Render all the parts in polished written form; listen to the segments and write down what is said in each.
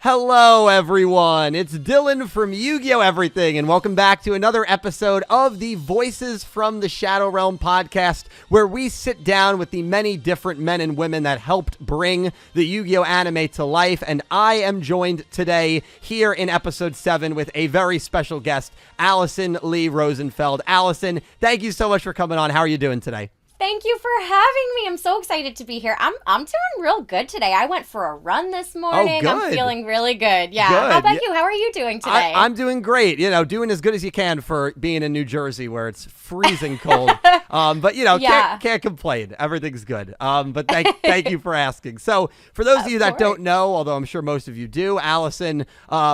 Hello, everyone. It's Dylan from Yu-Gi-Oh! Everything, and welcome back to another episode of the Voices from the Shadow Realm podcast, where we sit down with the many different men and women that helped bring the Yu-Gi-Oh! Anime to life. And I am joined today here in episode 7 with a very special guest, Alyson Leigh Rosenfeld. Alyson, thank you so much for coming on. How are you doing today? Thank you for having me. I'm so excited to be here. I'm doing real good today. I went for a run this morning. Oh, good. I'm feeling really good. Yeah. Good. How about you? How are you doing today? I'm doing great. You know, doing as good as you can for being in New Jersey where it's freezing cold. But, you know, can't complain. Everything's good. But thank you for asking. So for those of you that don't know, although I'm sure most of you do, Alyson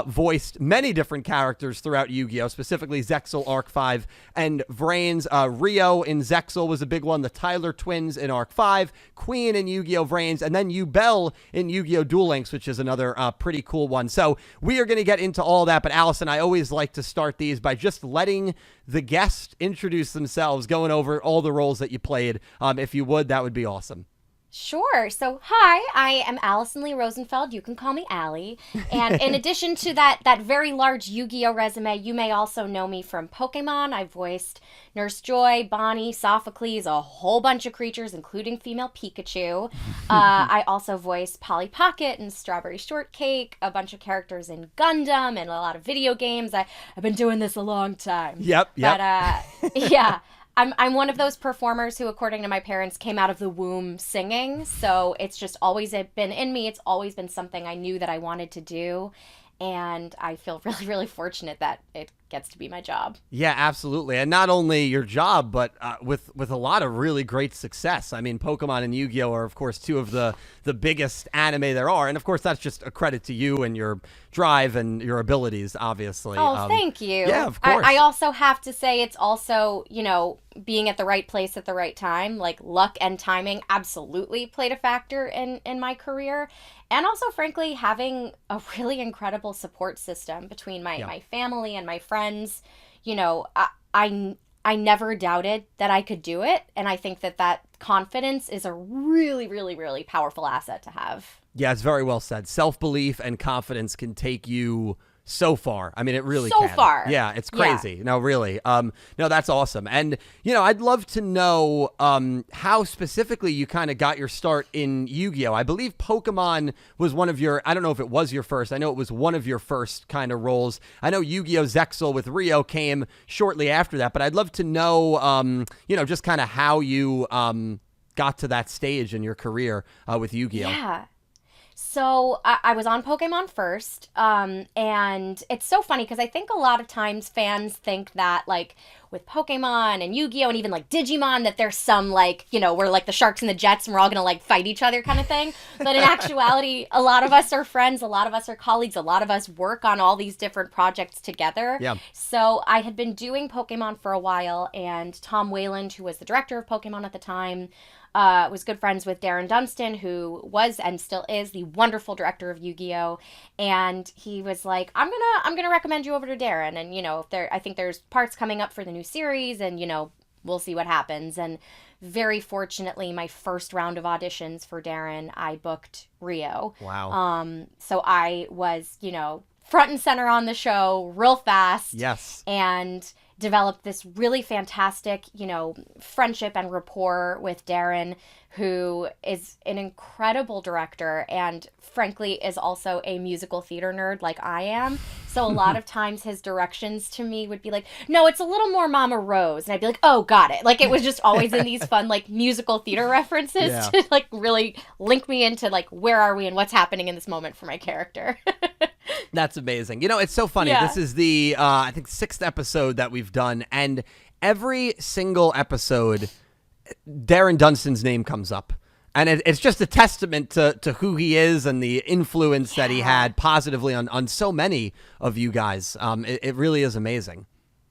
voiced many different characters throughout Yu-Gi-Oh!, specifically Zexal, Arc 5, and VRAINS. Rio in Zexal was a big one. The Tyler twins in Arc 5, Queen in Yu-Gi-Oh! VRAINS, and then Yubel in Yu-Gi-Oh! Duel Links, which is another pretty cool one. So we are going to get into all that, but Alyson, I always like to start these by just letting the guest introduce themselves, going over all the roles that you played. If you would, that would be awesome. Sure. So, hi, I am Alyson Leigh Rosenfeld. You can call me Allie. And in addition to that very large Yu-Gi-Oh! Resume, you may also know me from Pokemon. I voiced Nurse Joy, Bonnie, Sophocles, a whole bunch of creatures, including female Pikachu. I also voiced Polly Pocket and Strawberry Shortcake, a bunch of characters in Gundam, and a lot of video games. I've been doing this a long time. Yep. But, yeah. I'm one of those performers who, according to my parents, came out of the womb singing. So it's just always been in me. It's always been something I knew that I wanted to do. And I feel really, really fortunate that it gets to be my job. Yeah, absolutely. And not only your job, but with a lot of really great success. I mean, Pokemon and Yu-Gi-Oh! Are, of course, two of the biggest anime there are. And, of course, that's just a credit to you and your drive and your abilities, obviously. Oh, thank you. Yeah, of course. I also have to say it's also, you know, being at the right place at the right time. Like, luck and timing absolutely played a factor in my career. And also, frankly, having a really incredible support system between my family and my friends. You know, I never doubted that I could do it. And I think that confidence is a really, really, really powerful asset to have. Yeah, it's very well said. Self-belief and confidence can take you so far. I mean, it really can. So far. Yeah, it's crazy. Yeah. No, really. No, that's awesome. And, you know, I'd love to know how specifically you kind of got your start in Yu-Gi-Oh! I believe Pokemon was one of your, I don't know if it was your first. I know it was one of your first kind of roles. I know Yu-Gi-Oh! Zexal with Rio came shortly after that, but I'd love to know, you know, just kind of how you got to that stage in your career with Yu-Gi-Oh! Yeah. So I was on Pokemon first, and it's so funny because I think a lot of times fans think that, like, with Pokemon and Yu-Gi-Oh! And even, like, Digimon, that there's some, like, you know, we're like the Sharks and the Jets and we're all going to, like, fight each other kind of thing. But in actuality, a lot of us are friends, a lot of us are colleagues, a lot of us work on all these different projects together. Yeah. So I had been doing Pokemon for a while, and Tom Wayland, who was the director of Pokemon at the time, was good friends with Darren Dunstan, who was and still is the wonderful director of Yu-Gi-Oh! And he was like, I'm gonna recommend you over to Darren, and, you know, I think there's parts coming up for the new series, and, you know, we'll see what happens. And very fortunately, my first round of auditions for Darren, I booked Rio. Wow. So I was, you know, front and center on the show real fast. Yes. And developed this really fantastic, you know, friendship and rapport with Darren, who is an incredible director and frankly is also a musical theater nerd like I am. So a lot of times his directions to me would be like, no, it's a little more Mama Rose. And I'd be like, oh, got it. Like, it was just always in these fun, like, musical theater references to, like, really link me into, like, where are we and what's happening in this moment for my character. That's amazing. You know, it's so funny. Yeah. This is the, I think, 6th episode that we've done. And every single episode, Darren Dunstan's name comes up. And it's just a testament to who he is and the influence that he had positively on so many of you guys. It really is amazing.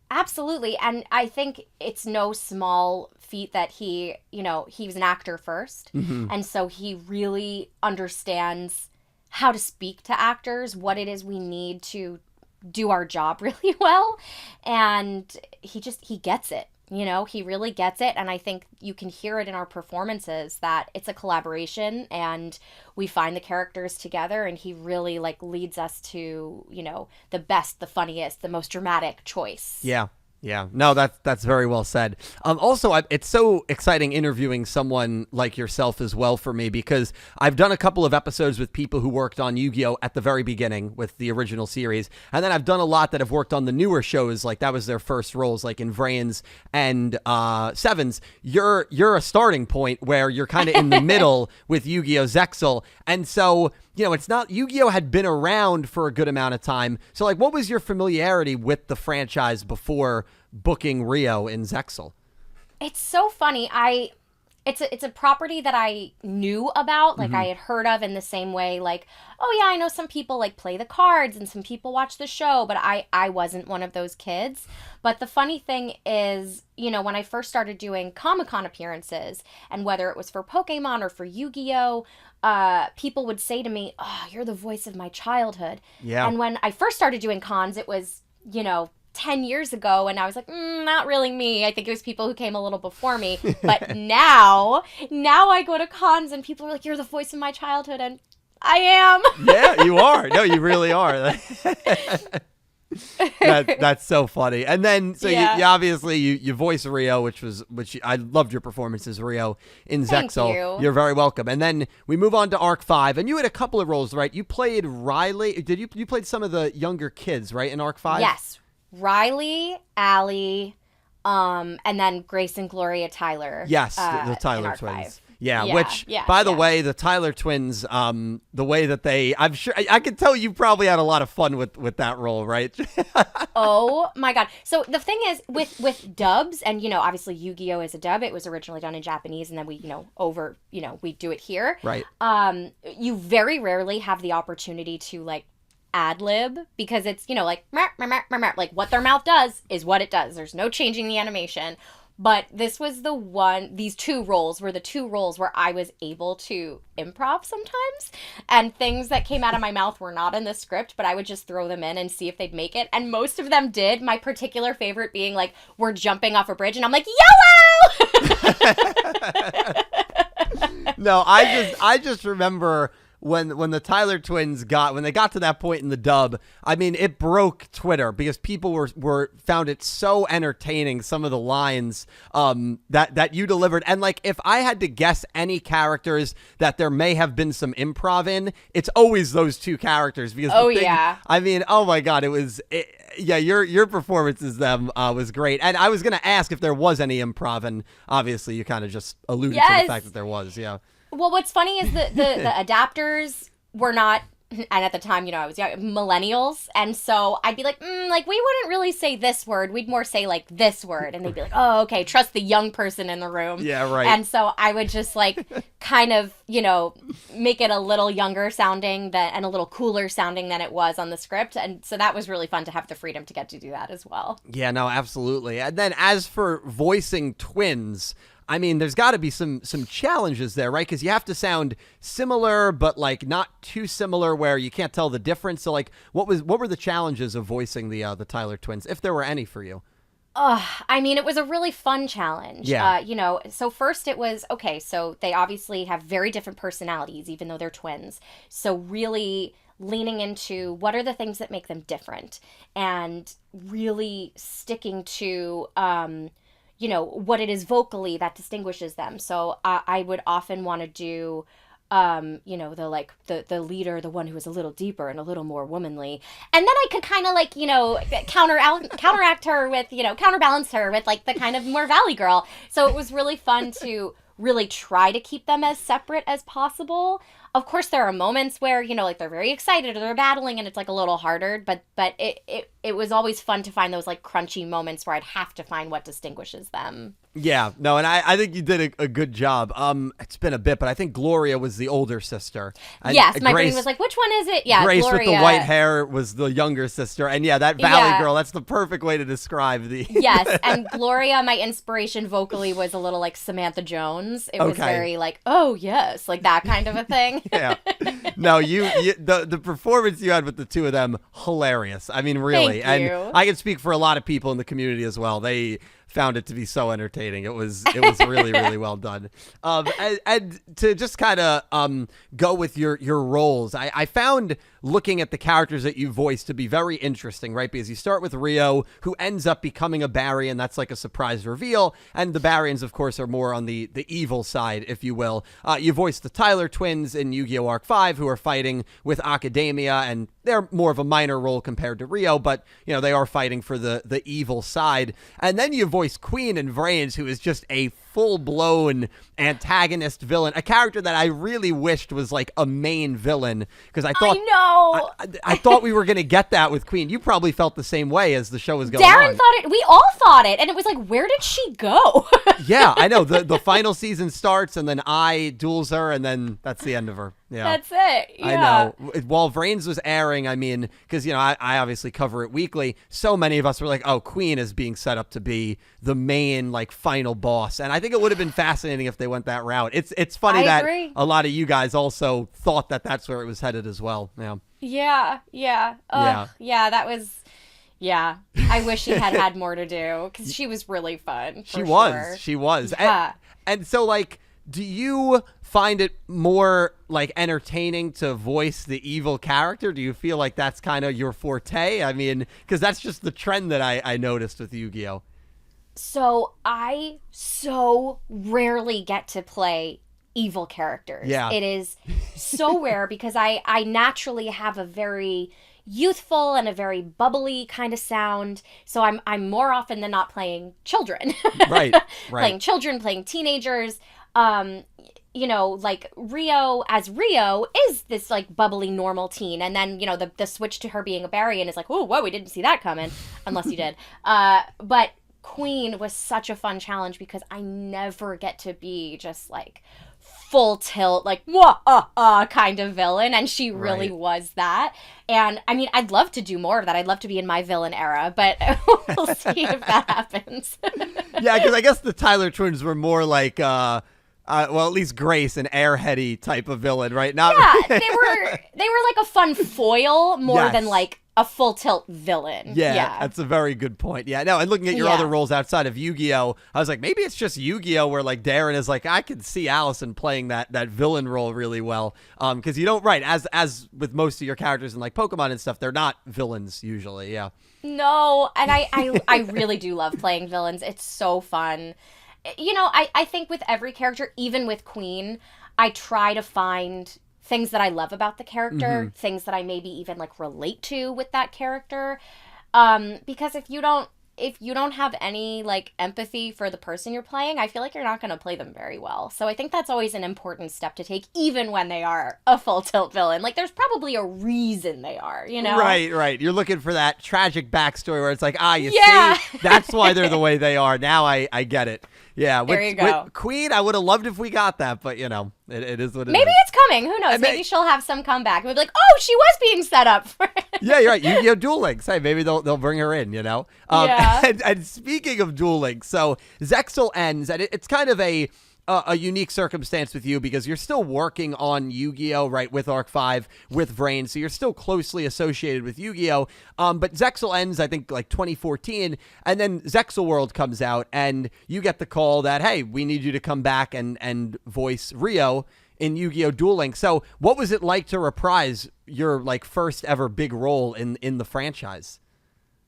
Absolutely. And I think it's no small feat that he was an actor first. Mm-hmm. And so he really understands how to speak to actors, what it is we need to do our job really well. And he gets it. He really gets it. And I think you can hear it in our performances that it's a collaboration and we find the characters together, and he really like leads us to, the best, the funniest, the most dramatic choice. Yeah. Yeah, no, that's very well said. Also, it's so exciting interviewing someone like yourself as well for me, because I've done a couple of episodes with people who worked on Yu-Gi-Oh! At the very beginning with the original series, and then I've done a lot that have worked on the newer shows, like that was their first roles, like in VRAINS and Sevens. You're a starting point where you're kind of in the middle with Yu-Gi-Oh! Zexal, and so it's not, Yu-Gi-Oh! Had been around for a good amount of time. So, like, what was your familiarity with the franchise before booking Rio in Zexal? It's so funny. It's a property that I knew about, like I had heard of in the same way, like, oh yeah, I know some people like play the cards and some people watch the show, but I wasn't one of those kids. But the funny thing is, when I first started doing Comic-Con appearances, and whether it was for Pokemon or for Yu-Gi-Oh!, people would say to me, oh, you're the voice of my childhood. Yeah. And when I first started doing cons, it was, 10 years ago, and I was like, not really me. I think it was people who came a little before me. But now I go to cons and people are like, you're the voice of my childhood, and I am. Yeah, you are. No, you really are. That's so funny. And then, so you obviously you voice Rio, which I loved your performance as Rio in Zexal. Thank you. You're very welcome. And then we move on to Arc 5, and you had a couple of roles, right? You played Riley. You played some of the younger kids, right, in Arc 5? Yes. Riley, Allie, and then Grace and Gloria Tyler. Yes, the Tyler twins. 5. Yeah, which, by the way, the Tyler twins, the way that I'm sure, I can tell you probably had a lot of fun with that role, right? Oh my God. So the thing is, with dubs, and, obviously Yu-Gi-Oh! Is a dub. It was originally done in Japanese, and then we, we do it here. Right. You very rarely have the opportunity to, like, ad-lib, because it's, like, mer, mer, mer, mer, mer. Like, what their mouth does is what it does. There's no changing the animation. But this was these two roles were the two roles where I was able to improv sometimes. And things that came out of my mouth were not in the script, but I would just throw them in and see if they'd make it. And most of them did. My particular favorite being, like, we're jumping off a bridge and I'm like, YOLO! No, I just remember when the Tyler twins got to that point in the dub, I mean, it broke Twitter because people found it so entertaining, some of the lines that you delivered. And, like, if I had to guess any characters that there may have been some improv in, it's always those two characters, because I mean, oh my God, your performance as them was great. And I was going to ask if there was any improv, and obviously you kind of just alluded to the fact that there was. Yeah. Well, what's funny is the adapters were not, and at the time, I was young, millennials. And so I'd be like, we wouldn't really say this word. We'd more say, like, this word. And they'd be like, oh, okay, trust the young person in the room. Yeah, right. And so I would just, like, kind of, make it a little younger sounding and a little cooler sounding than it was on the script. And so that was really fun to have the freedom to get to do that as well. Yeah, no, absolutely. And then as for voicing twins, I mean, there's got to be some challenges there, right? Because you have to sound similar, but, like, not too similar where you can't tell the difference. So, like, what were the challenges of voicing the Tyler twins, if there were any for you? I mean, it was a really fun challenge. Yeah. So first it was, okay, so they obviously have very different personalities, even though they're twins. So really leaning into what are the things that make them different, and really sticking to what it is vocally that distinguishes them. So I would often want to do, the leader, the one who is a little deeper and a little more womanly. And then I could kind of, like, counteract her with, counterbalance her with, like, the kind of more Valley girl. So it was really fun to really try to keep them as separate as possible. Of course, there are moments where, like, they're very excited or they're battling and it's, like, a little harder, but it was always fun to find those, like, crunchy moments where I'd have to find what distinguishes them. Yeah, no, and I think you did a good job. It's been a bit, but I think Gloria was the older sister. And yes, my brain was like, which one is it? Yeah, Grace Gloria. with the white hair was the younger sister. And yeah, that Valley girl, that's the perfect way to describe the... Yes, and Gloria, my inspiration vocally was a little like Samantha Jones. It was very like, oh, yes, like that kind of a thing. Yeah. No, the performance you had with the two of them, hilarious. I mean, really. Thank you. And I can speak for a lot of people in the community as well. They found it to be so entertaining. It was really, really well done. And to just kind of go with your roles, I found looking at the characters that you voiced to be very interesting, right? Because you start with Rio, who ends up becoming a Barry, and that's like a surprise reveal. And the Baryons, of course, are more on the evil side, if you will. You voiced the Tyler twins in Yu-Gi-Oh! Arc 5, who are fighting with Academia, and they're more of a minor role compared to Rio, but, you know, they are fighting for the evil side. And then you voice Queen in VRAINS, who is just a full-blown antagonist villain, a character that I really wished was like a main villain, because I thought I thought we were going to get that with Queen. You probably felt the same way as the show was going Darren on. thought it. We all thought it, and it was like, where did she go? Yeah, I know. The final season starts, and then I duels her, and then that's the end of her. Yeah, that's it. Yeah. I know. While VRAINS was airing, I mean, because, you know, I obviously cover it weekly, so many of us were like, oh, Queen is being set up to be the main, like, final boss. And I think it would have been fascinating if they went that route. It's funny that a lot of you guys also thought that that's where it was headed as well. Yeah. Yeah. That was... Yeah, I wish she had more to do, because she was really fun. She was. Yeah. And so, like, do you find it more, like, entertaining to voice the evil character? Do you feel like that's kind of your forte? I mean, because that's just the trend that I noticed with Yu-Gi-Oh! So I so rarely get to play evil characters. Yeah. It is so rare, because I naturally have a very youthful and a very bubbly kind of sound, so I'm more often than not playing children. Right. Playing children, playing teenagers. You know, like Rio is this like bubbly normal teen, and then, you know, the switch to her being a Baryon is like, oh, whoa, we didn't see that coming, unless you did. But Queen was such a fun challenge, because I never get to be just like full tilt, like kind of villain, and she really was that. And I mean, I'd love to do more of that. I'd love to be in my villain era, but we'll see if that happens. Yeah, because I guess the Tyler twins were more like well, at least Grace, an airheady type of villain, right? They were like a fun foil more than like a full tilt villain. Yeah, that's a very good point. Yeah, no, and looking at your other roles outside of Yu-Gi-Oh, I was like, maybe it's just Yu-Gi-Oh where like Darren is like, I could see Alyson playing that villain role really well. Because you don't, as with most of your characters in like Pokemon and stuff, they're not villains usually. Yeah. No, and I really do love playing villains. It's so fun. You know, I think with every character, even with Queen, I try to find things that I love about the character, things that I maybe even like relate to with that character. Because if you don't have any like empathy for the person you're playing, I feel like you're not going to play them very well. So I think that's always an important step to take, even when they are a full tilt villain. Like, there's probably a reason they are, you know? Right. You're looking for that tragic backstory where it's like, you see, that's why they're the way they are. Now I get it. Yeah, there you go. With Queen, I would have loved if we got that, but, you know, it is what it is. Maybe it's coming. Who knows? Maybe she'll have some comeback. We'll be like, oh, she was being set up for it. Yeah, you're right. Yu-Gi-Oh! Duel Links. Hey, maybe they'll bring her in, you know? And speaking of Duel Links, so Zexal ends, and it's kind of a unique circumstance with you, because you're still working on Yu-Gi-Oh! Right, with Arc 5, with VRAINS, so you're still closely associated with Yu-Gi-Oh! But Zexal ends, I think, like 2014, and then Zexal World comes out, and you get the call that, hey, we need you to come back and voice Rio in Yu-Gi-Oh! Duel Links. So what was it like to reprise your, like, first ever big role in the franchise?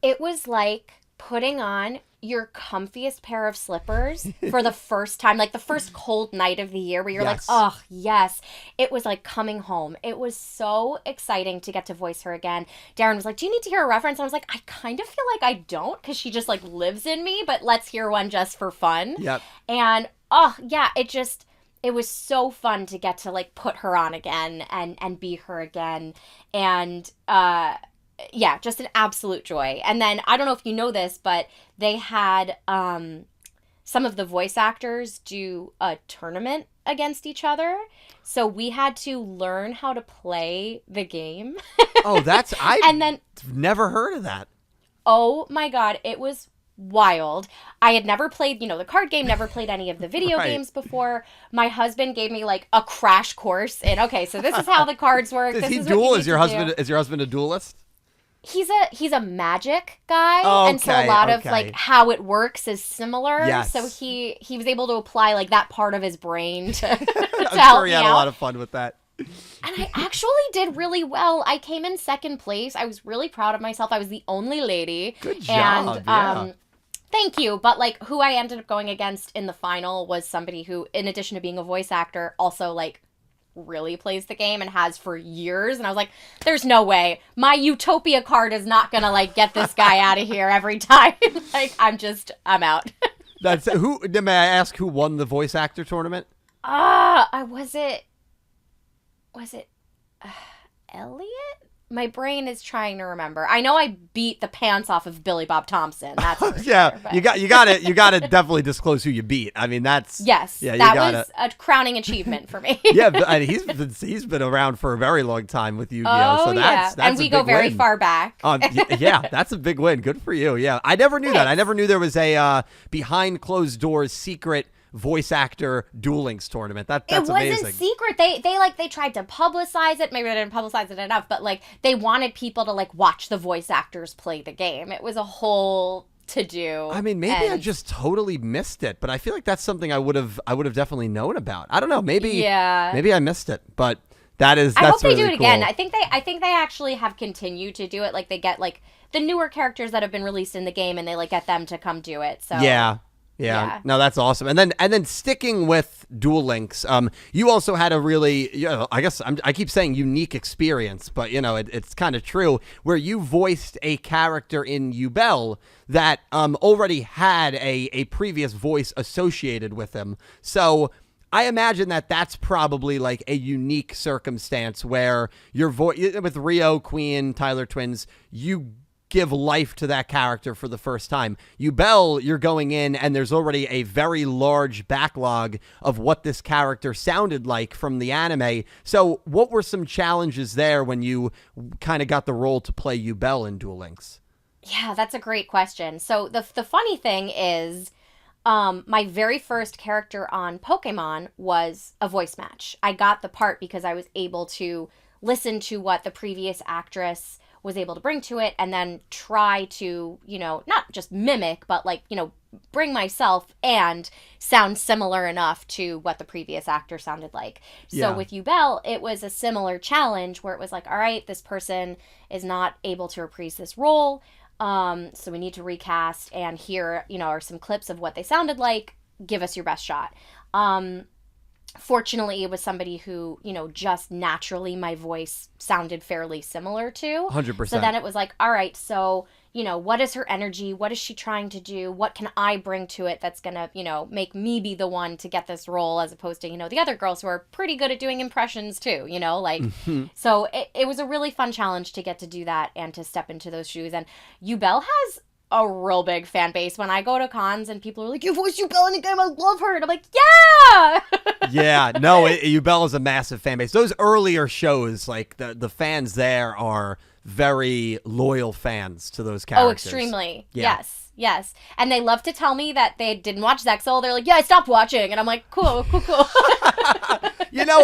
It was like putting on your comfiest pair of slippers for the first time, like the first cold night of the year where you're like, oh, yes. It was like coming home. It was so exciting to get to voice her again. Darren was like, do you need to hear a reference? And I was like, I kind of feel like I don't, because she just like lives in me, but let's hear one just for fun. Yep. And it was so fun to get to like put her on again and be her again. And just an absolute joy. And then, I don't know if you know this, but they had some of the voice actors do a tournament against each other. So we had to learn how to play the game. Oh, I've never heard of that. Oh my God, it was wild. I had never played, the card game, never played any of the video games before. My husband gave me like a crash course in, okay, so this is how the cards work. Does he duel? Is your husband a duelist? He's a magic guy, okay, and so a lot of like how it works is similar. Yes. So he was able to apply like that part of his brain to I'm sure he had a lot of fun with that. And I actually did really well. I came in second place. I was really proud of myself. I was the only lady. Good job. And thank you. But like who I ended up going against in the final was somebody who, in addition to being a voice actor, also like really plays the game and has for years. And I was like, there's no way my Utopia card is not gonna like get this guy out of here every time. Like I'm out. That's who. May I ask who won the voice actor tournament? Was it Elliot? My brain is trying to remember. I know I beat the pants off of Billy Bob Thompson. That's for yeah. Sure, you got to definitely disclose who you beat. I mean, that's that was a crowning achievement for me. Yeah, but he's been around for a very long time with Yu-Gi-Oh. So that's and we go very far back. Yeah, that's a big win. Good for you. Yeah, I never knew that. I never knew there was a behind closed doors secret voice actor Duel Links tournament. That's amazing. It wasn't secret. They tried to publicize it. Maybe they didn't publicize it enough, but like they wanted people to like watch the voice actors play the game. It was a whole to do. I mean, maybe I just totally missed it, but I feel like that's something I would have definitely known about. I don't know. Maybe I missed it, but that's I hope they really do it cool. again. I think they actually have continued to do it. Like they get like the newer characters that have been released in the game, and they like get them to come do it. So Yeah. No, that's awesome. And then sticking with Duel Links, you also had a really, I guess I keep saying unique experience, but it's kind of true, where you voiced a character in Yubel that already had a previous voice associated with him. So I imagine that's probably like a unique circumstance where your voice with Rio, Queen, Tyler Twins, you give life to that character for the first time. Yubel, you're going in and there's already a very large backlog of what this character sounded like from the anime. So what were some challenges there when you kind of got the role to play Yubel in Duel Links? Yeah, that's a great question. So the funny thing is, my very first character on Pokemon was a voice match. I got the part because I was able to listen to what the previous actress was able to bring to it and then try to, not just mimic, but like, bring myself and sound similar enough to what the previous actor sounded like. So with Yubel, it was a similar challenge where it was like, all right, this person is not able to reprise this role. So we need to recast, and here, are some clips of what they sounded like. Give us your best shot. Fortunately, it was somebody who, just naturally my voice sounded fairly similar to. 100%. So then it was like, all right, so, what is her energy? What is she trying to do? What can I bring to it that's going to, make me be the one to get this role, as opposed to, the other girls who are pretty good at doing impressions too, So it was a really fun challenge to get to do that and to step into those shoes. And Yubel has a real big fan base. When I go to cons and people are like, you voiced Yubel in a game, I love her. And I'm like, yeah! Yeah, no, Yubel is a massive fan base. Those earlier shows, like the fans there are very loyal fans to those characters. Oh, extremely. Yeah. Yes. And they love to tell me that they didn't watch Zexal. They're like, yeah, I stopped watching. And I'm like, cool.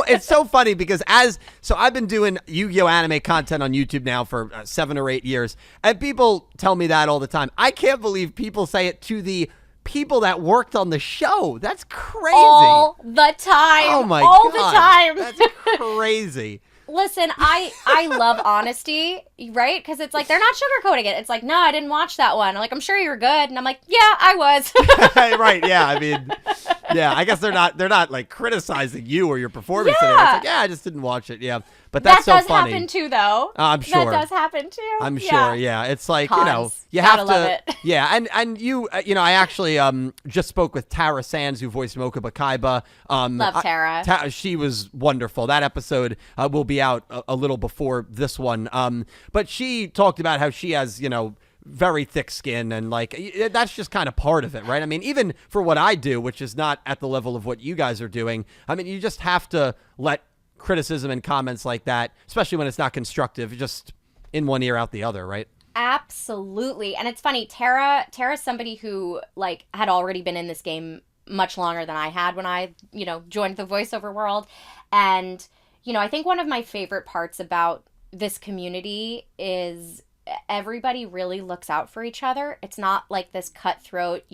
It's so funny because I've been doing Yu-Gi-Oh anime content on YouTube now for 7 or 8 years, and people tell me that all the time. I can't believe people say it to the people that worked on the show. That's crazy. All the time. Oh my God. All the time. That's crazy. Listen, I love honesty, right? Because it's like, they're not sugarcoating it. It's like, no, I didn't watch that one. I'm like, I'm sure you're good. And I'm like, yeah, I was. Right, yeah. I mean, yeah, I guess they're not like criticizing you or your performance. Yeah. It's like, yeah, I just didn't watch it. Yeah. But that's so funny. That does happen too, though. I'm sure. That does happen too. I'm sure, yeah. It's like, Cons. You Gotta have love to. It. Yeah, and you, I actually just spoke with Tara Sands, who voiced Mocha Bakaiba. Love Tara. She was wonderful. That episode will be out a little before this one. But she talked about how she has, very thick skin, and like that's just kind of part of it, right? I mean, even for what I do, which is not at the level of what you guys are doing, I mean, you just have to let criticism and comments like that, especially when it's not constructive, just in one ear out the other, right? Absolutely. And it's funny, Tara's somebody who like had already been in this game much longer than I had when I, joined the voiceover world. And, I think one of my favorite parts about this community is everybody really looks out for each other. It's not like this cutthroat,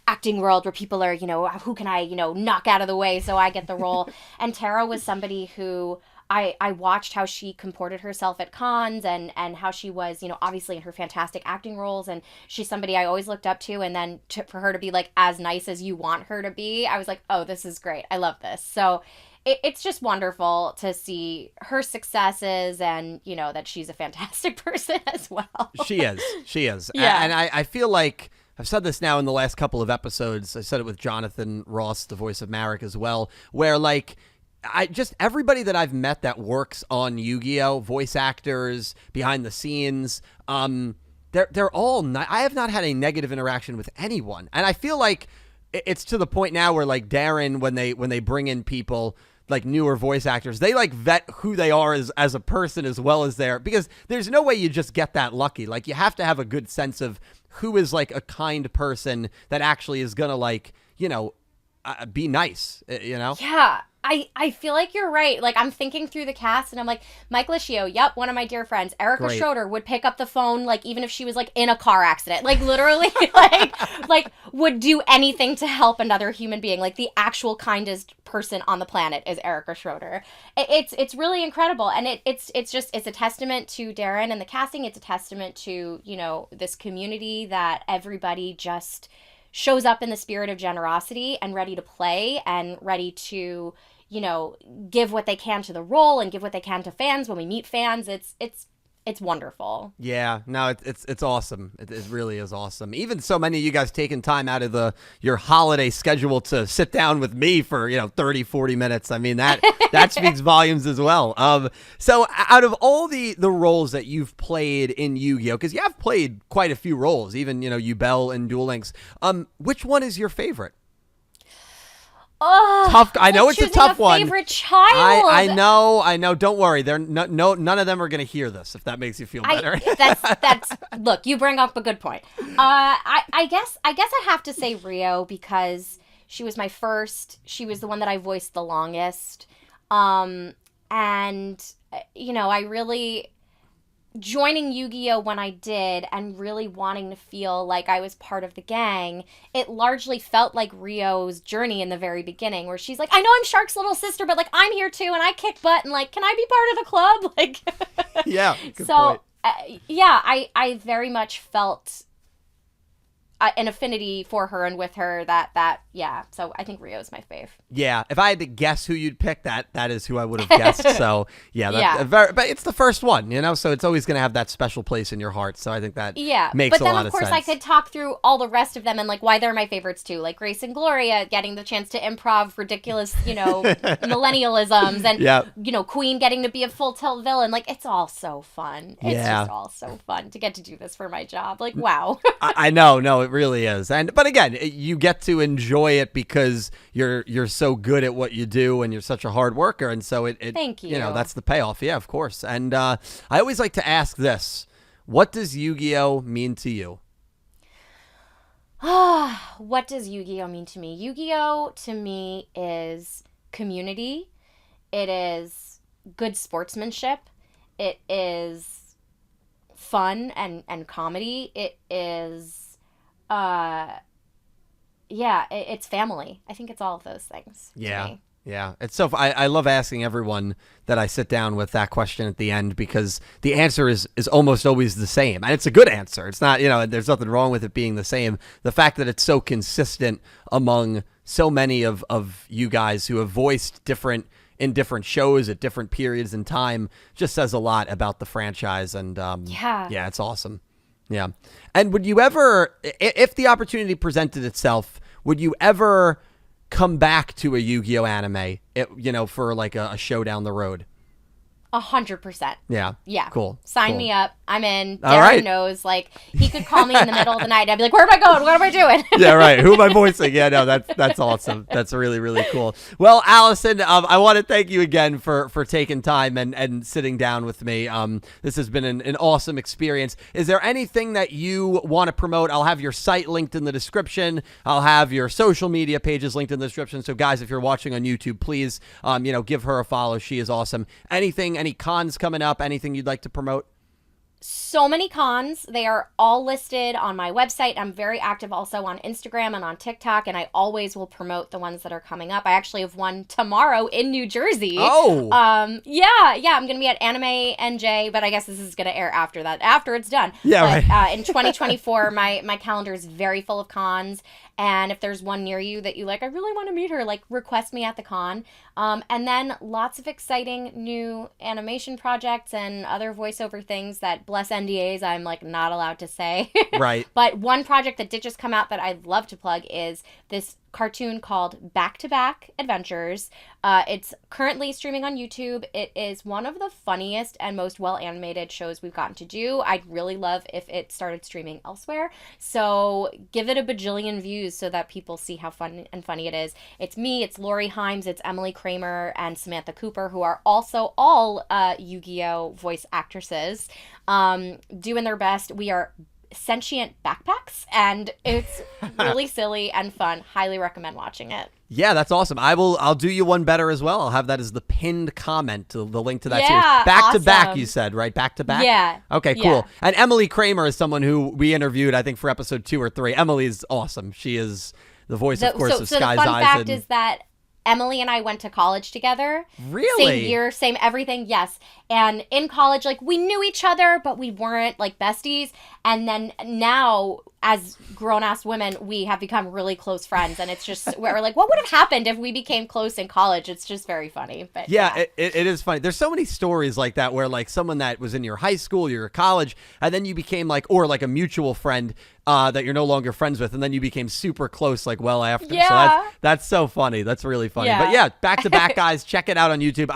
acting world where people are, who can I, knock out of the way so I get the role. And Tara was somebody who I watched how she comported herself at cons and how she was, obviously in her fantastic acting roles. And she's somebody I always looked up to. And then for her to be like as nice as you want her to be, I was like, oh, this is great. I love this. So it's just wonderful to see her successes and, that she's a fantastic person as well. She is. Yeah. And I feel like I've said this now in the last couple of episodes. I said it with Jonathan Ross, the voice of Marek as well, where like, everybody that I've met that works on Yu-Gi-Oh, voice actors, behind the scenes, they're all I have not had a negative interaction with anyone. And I feel like it's to the point now where like Darren, when they bring in people like newer voice actors, they like vet who they are as a person as well as because there's no way you just get that lucky. Like you have to have a good sense of who is like a kind person that actually is gonna like, be nice, Yeah. I feel like you're right. Like, I'm thinking through the cast, and I'm like, Mike Licio, yep, one of my dear friends. Erica Great. Schroeder would pick up the phone, like, even if she was, like, in a car accident. Like, literally, like, would do anything to help another human being. Like, the actual kindest person on the planet is Erica Schroeder. It's really incredible. And it's a testament to Darren and the casting. It's a testament to, this community that everybody just shows up in the spirit of generosity and ready to play and ready to, give what they can to the role and give what they can to fans when we meet fans. It's wonderful. Yeah, no, it's awesome. It really is awesome. Even so many of you guys taking time out of your holiday schedule to sit down with me for 30, 40 minutes. I mean that speaks volumes as well. So out of all the roles that you've played in Yu-Gi-Oh, because you have played quite a few roles, even Yubel and Duel Links. Which one is your favorite? Oh, tough. I know it's a tough one. Favorite child. I know. Don't worry. None of them are going to hear this. If that makes you feel better. That's. Look, you bring up a good point. I guess I have to say Rio because she was my first. She was the one that I voiced the longest. And I really. Joining Yu-Gi-Oh when I did and really wanting to feel like I was part of the gang, it largely felt like Rio's journey in the very beginning where she's like, I know I'm Shark's little sister, but like I'm here too and I kick butt and like, can I be part of the club? Like, yeah. Good so, point. I very much felt an affinity for her and with her yeah. So I think Rio's my fave. Yeah. If I had to guess who you'd pick, that is who I would have guessed. So yeah. But it's the first one, so it's always going to have that special place in your heart. So I think that makes a lot of sense. But then of course I could talk through all the rest of them and like why they're my favorites too. Like Grace and Gloria getting the chance to improv ridiculous, millennialisms and, Queen getting to be a full tilt villain. Like it's all so fun. It's just all so fun to get to do this for my job. Like, wow. I know. No, it really is. But again, you get to enjoy it because you're so good at what you do and you're such a hard worker, and so it thank you. That's the payoff. Yeah, of course. And I always like to ask this: what does Yu-Gi-Oh mean to you? What does Yu-Gi-Oh mean to me? Yu-Gi-Oh to me is community. It is good sportsmanship. It is fun and comedy. It is it's family. I think it's all of those things. Yeah. It's so I love asking everyone that I sit down with that question at the end because the answer is almost always the same. And it's a good answer. It's not, there's nothing wrong with it being the same. The fact that it's so consistent among so many of you guys who have voiced in different shows at different periods in time just says a lot about the franchise. And it's awesome. Yeah. And would you ever, if the opportunity presented itself, would you ever come back to a Yu-Gi-Oh anime, for like a show down the road? 100%. Yeah. Yeah. Cool. Sign cool. me up. I'm in. All Darren right. knows. Like, he could call me in the middle of the night. And I'd be like, where am I going? What am I doing? Yeah, right. Who am I voicing? Yeah, no, that's awesome. That's really, really cool. Well, Alyson, I want to thank you again for taking time and sitting down with me. This has been an awesome experience. Is there anything that you want to promote? I'll have your site linked in the description. I'll have your social media pages linked in the description. So, guys, if you're watching on YouTube, please, give her a follow. She is awesome. Any cons coming up? Anything you'd like to promote? So many cons. They are all listed on my website. I'm very active also on Instagram and on TikTok, and I always will promote the ones that are coming up. I actually have one tomorrow in New Jersey. Oh. Yeah. I'm going to be at Anime NJ, but I guess this is going to air after that, after it's done. Yeah, but, right. In 2024, my calendar is very full of cons. And if there's one near you that you like, I really want to meet her, like, request me at the con. And then lots of exciting new animation projects and other voiceover things that, bless NDAs, I'm, like, not allowed to say. Right. But one project that did just come out that I'd love to plug is this cartoon called Back to Back Adventures. It's currently streaming on YouTube. It is one of the funniest and most well animated shows we've gotten to do. I'd really love if it started streaming elsewhere. So give it a bajillion views so that people see how fun and funny it is. It's me, it's Lori Himes, it's Emily Kramer, and Samantha Cooper, who are also all Yu-Gi-Oh! Voice actresses, doing their best. We are sentient backpacks, and it's really silly and fun. Highly recommend watching it. Yeah, that's awesome. I'll do you one better as well. I'll have that as the pinned comment to the link to that Yeah, series. Back to awesome. back, you said, right? Back to back? Yeah. Okay, cool. Yeah. And Emily Kramer is someone who we interviewed, I think, for episode 2 or 3. Emily is awesome. She is the voice, of course, of Sky's the fun Eyes. fact is that Emily and I went to college together. Really? Same year, same everything, yes. And in college, like, we knew each other, but we weren't, like, besties. And then now, as grown-ass women, we have become really close friends. And it's just, we're like, what would have happened if we became close in college? It's just very funny. But yeah. It is funny. There's so many stories like that where, like, someone that was in your high school, your college, and then you became, like, or like a mutual friend that you're no longer friends with, and then you became super close, like, well after. Yeah. So that's so funny. That's really funny. Yeah. But yeah, Back to Back, guys, check it out on YouTube.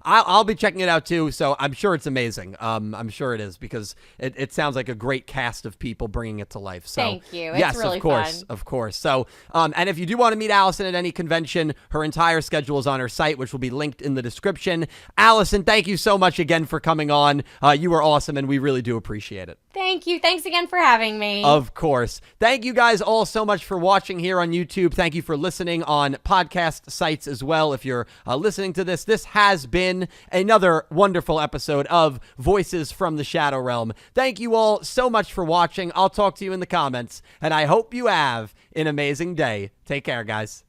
I'll be checking it out too, so I'm sure it's amazing. I'm sure it is, because it sounds like a great cast of people bringing it to life. So thank you. It's yes, really fun. Of course. So, and if you do want to meet Alyson at any convention, her entire schedule is on her site, which will be linked in the description. Alyson, thank you so much again for coming on. You were awesome, and we really do appreciate it. Thank you. Thanks again for having me. Of course. Thank you guys all so much for watching here on YouTube. Thank you for listening on podcast sites as well. If you're listening to this has been another wonderful episode of Voices from the Shadow Realm. Thank you all so much for watching. I'll talk to you in the comments, and I hope you have an amazing day. Take care, guys.